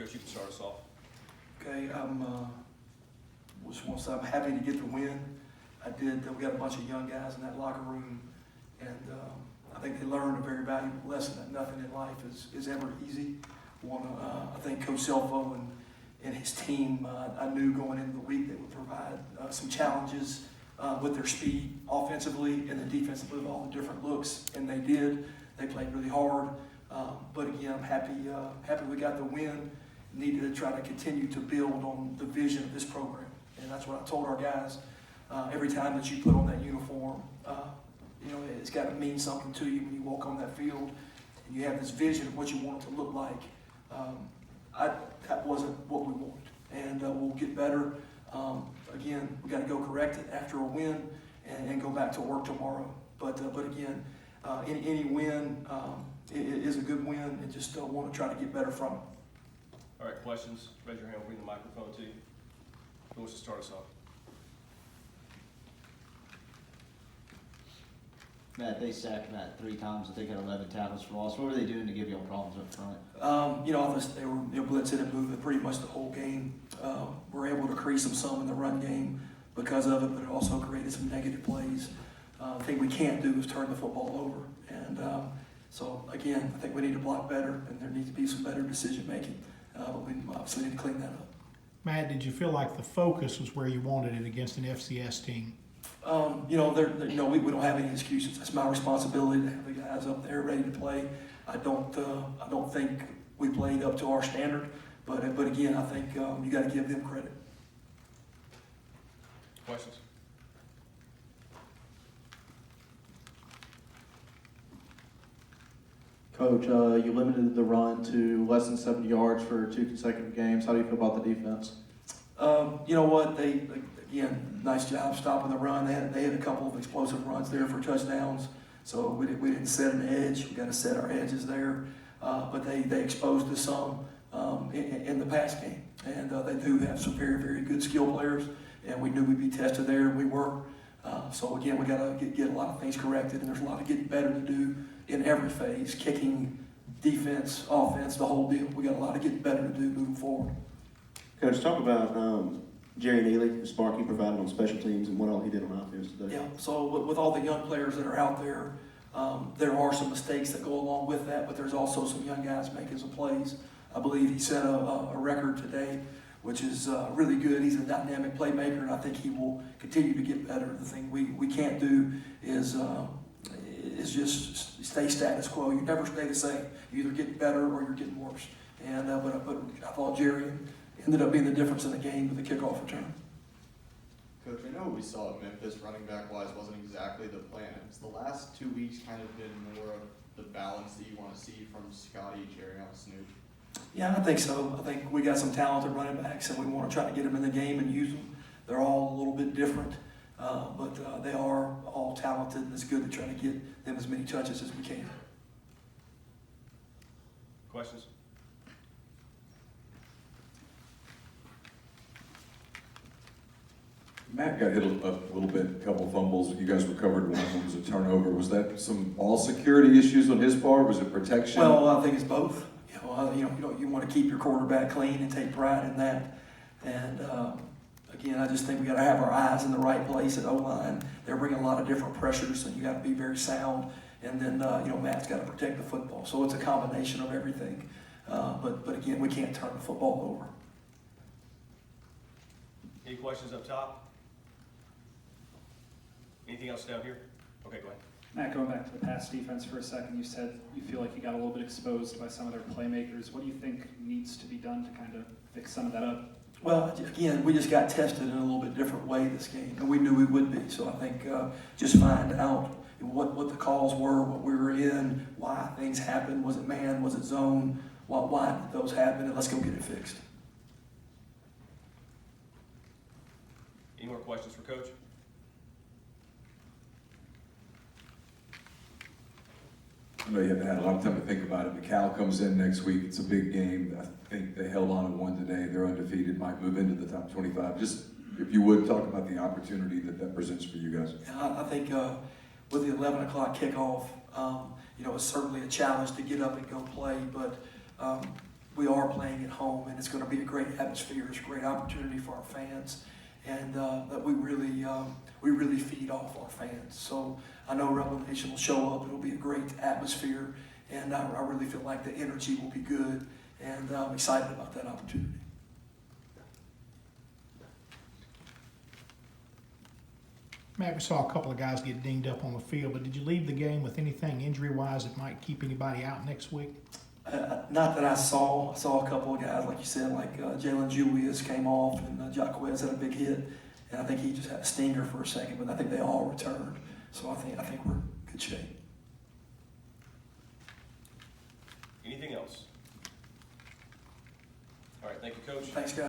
Coach, you can start us off. Okay, I'm happy to get the win. We got a bunch of young guys in that locker room, and I think they learned a very valuable lesson that nothing in life is ever easy. I think Coach Selfo and his team, I knew going into the week they would provide some challenges with their speed offensively and then defensively with all the different looks, and they did. They played really hard, but again, I'm happy we got the win. Need to try to continue to build on the vision of this program, and that's what I told our guys. Every time that you put on that uniform, it's got to mean something to you when you walk on that field, and you have this vision of what you want it to look like. That wasn't what we wanted, and we'll get better. Again, we got to go correct it after a win and go back to work tomorrow. But again, any win is a good win, and just want to try to get better from it. All right, questions? Raise your hand. We'll bring the microphone to you. Who wants to start us off? Matt, they sacked Matt 3 times. I think had 11 tackles for loss. What were they doing to give you all problems up front? They were blitzing and moving pretty much the whole game. We're able to crease them some in the run game because of it, but it also created some negative plays. The thing we can't do is turn the football over. And so, again, I think we need to block better, and there needs to be some better decision making. But we obviously need to clean that up. Matt, did you feel like the focus was where you wanted it against an FCS team? We don't have any excuses. It's my responsibility to have the guys up there ready to play. I don't think we played up to our standard, but again, I think you got to give them credit. Questions? Coach, you limited the run to less than 70 yards for 2 consecutive games. How do you feel about the defense? You know what? Again, nice job stopping the run. They had a couple of explosive runs there for touchdowns. So we didn't set an edge. We got to set our edges there. But they exposed us some in the pass game, and they do have some very, very good skill players. And we knew we'd be tested there, and we were. So again, we got to get a lot of things corrected, and there's a lot of getting better to do in every phase: kicking, defense, offense, the whole deal. We got a lot of getting better to do moving forward. Coach, talk about Jerry Neely, the spark he provided on special teams and what all he did on offense today. Yeah, so with all the young players that are out there, there are some mistakes that go along with that, but there's also some young guys making some plays. I believe he set a record today, which is really good. He's a dynamic playmaker, and I think he will continue to get better. The thing we can't do is just stay status quo. You never stay the same. You either get better or you're getting worse. And but I thought Jerry ended up being the difference in the game with the kickoff return. Coach, I know what we saw at Memphis running back wise wasn't exactly the plan. Has the last 2 weeks kind of been more of the balance that you want to see from Scotty, Jerry on Snoop? Yeah, I think so. I think we got some talented running backs, and we want to try to get them in the game and use them. They're all a little bit different, but they are all talented, and it's good to try to get them as many touches as we can. Questions? Matt got hit a little bit, a couple of fumbles. You guys recovered one. It was a turnover. Was that some ball security issues on his part? Was it protection? Well, I think it's both. You want to keep your quarterback clean and take pride in that. And again, I just think we got to have our eyes in the right place at O-line. They're bringing a lot of different pressures, and you got to be very sound. And then Matt's got to protect the football. So it's a combination of everything. But again, we can't turn the football over. Any questions up top? Anything else down here? Okay, go ahead. Matt, going back to the pass defense for a second, you said you feel like you got a little bit exposed by some of their playmakers. What do you think needs to be done to kind of fix some of that up? Well, again, we just got tested in a little bit different way this game, and we knew we would be. So I think just find out what the calls were, what we were in, why things happened. Was it man? Was it zone? Why did those happen? And let's go get it fixed. Any more questions for Coach? I know you haven't had a lot of time to think about it, but Cal comes in next week. It's a big game. I think they held on and won today. They're undefeated, might move into the top 25. Just, if you would, talk about the opportunity that presents for you guys. I think with the 11 o'clock kickoff, it's certainly a challenge to get up and go play, but we are playing at home, and it's going to be a great atmosphere. It's a great opportunity for our fans, and that we really feed off our fans. So I know Rebel Nation will show up. It'll be a great atmosphere, and I really feel like the energy will be good, and I'm excited about that opportunity. Matt, we saw a couple of guys get dinged up on the field, but did you leave the game with anything injury-wise that might keep anybody out next week? Not that I saw. I saw a couple of guys, like you said, like Jalen Julius came off, and Jacquez had a big hit, and I think he just had a stinger for a second, but I think they all returned. So I think we're in good shape. Anything else? All right, thank you, Coach. Thanks, guys.